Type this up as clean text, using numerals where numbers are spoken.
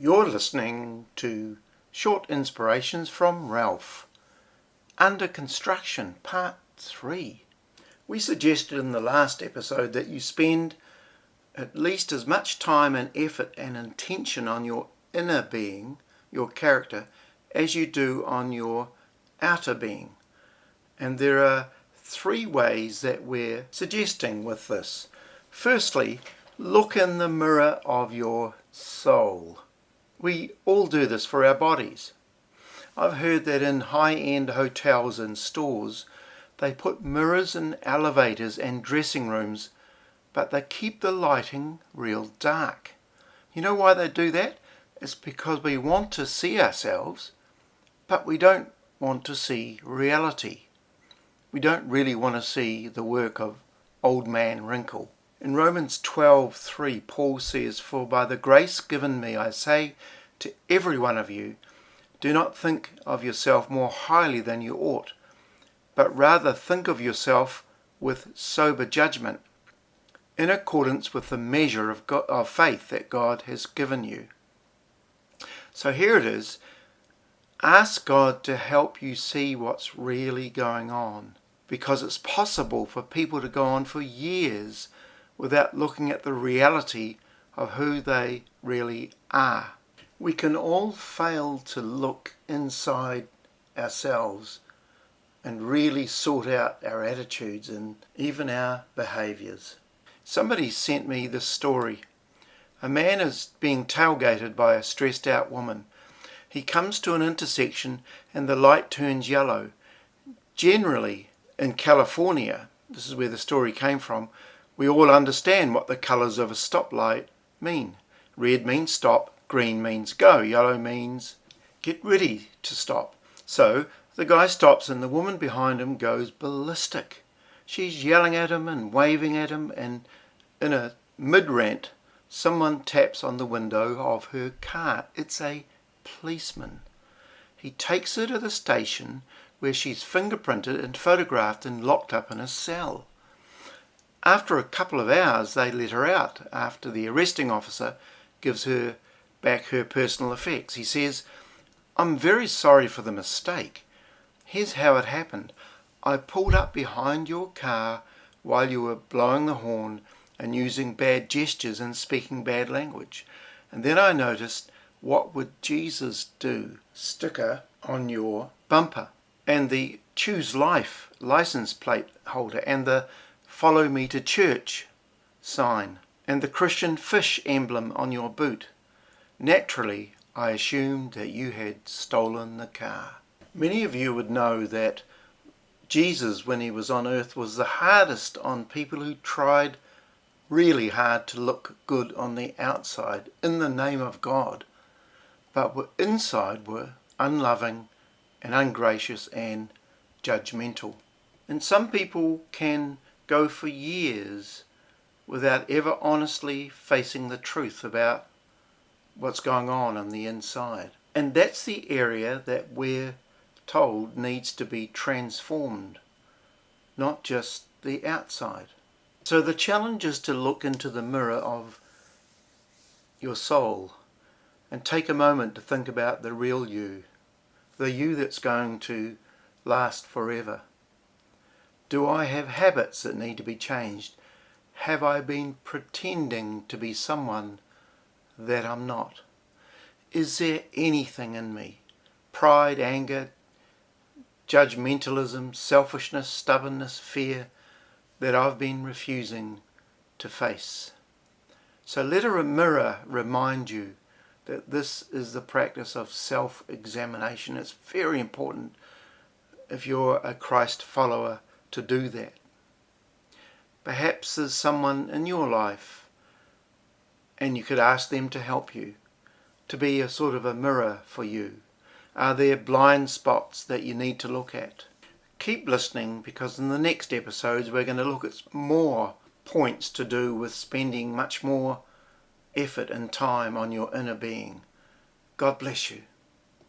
You're listening to Short Inspirations from Ralph. Under Construction, Part 3. We suggested in the last episode that you spend at least as much time and effort and intention on your inner being, your character, as you do on your outer being. And there are 3 ways that we're suggesting with this. Firstly, look in the mirror of your soul. We all do this for our bodies. I've heard that in high-end hotels and stores, they put mirrors in elevators and dressing rooms, but they keep the lighting real dark. You know why they do that? It's because we want to see ourselves, but we don't want to see reality. We don't really want to see the work of old man Wrinkle. In Romans 12:3, Paul says, "For by the grace given me, I say to every one of you, do not think of yourself more highly than you ought, but rather think of yourself with sober judgment, in accordance with the measure of faith that God has given you." So here it is. Ask God to help you see what's really going on, because it's possible for people to go on for years without looking at the reality of who they really are. We can all fail to look inside ourselves and really sort out our attitudes and even our behaviours. Somebody sent me this story. A man is being tailgated by a stressed out woman. He comes to an intersection and the light turns yellow. Generally, in California, this is where the story came from, we all understand what the colours of a stoplight mean. Red means stop, green means go, yellow means get ready to stop. So the guy stops and the woman behind him goes ballistic. She's yelling at him and waving at him, and in a mid-rant, someone taps on the window of her car. It's a policeman. He takes her to the station where she's fingerprinted and photographed and locked up in a cell. After a couple of hours they let her out after the arresting officer gives her back her personal effects. He says, "I'm very sorry for the mistake. Here's how it happened. I pulled up behind your car while you were blowing the horn and using bad gestures and speaking bad language. And then I noticed, what would Jesus do sticker on your bumper, and the Choose Life license plate holder, and the Follow Me to Church sign, and the Christian fish emblem on your boot. Naturally, I assumed that you had stolen the car." Many of you would know that Jesus, when he was on earth, was the hardest on people who tried really hard to look good on the outside in the name of God, but inside were unloving and ungracious and judgmental. And some people can go for years without ever honestly facing the truth about what's going on the inside. And that's the area that we're told needs to be transformed, not just the outside. So the challenge is to look into the mirror of your soul and take a moment to think about the real you, the you that's going to last forever. Do I have habits that need to be changed? Have I been pretending to be someone that I'm not? Is there anything in me, pride, anger, judgmentalism, selfishness, stubbornness, fear, that I've been refusing to face? So let a mirror remind you that this is the practice of self-examination. It's very important if you're a Christ follower to do that. Perhaps there's someone in your life and you could ask them to help you, to be a sort of a mirror for you. Are there blind spots that you need to look at? Keep listening, because in the next episodes we're going to look at more points to do with spending much more effort and time on your inner being. God bless you.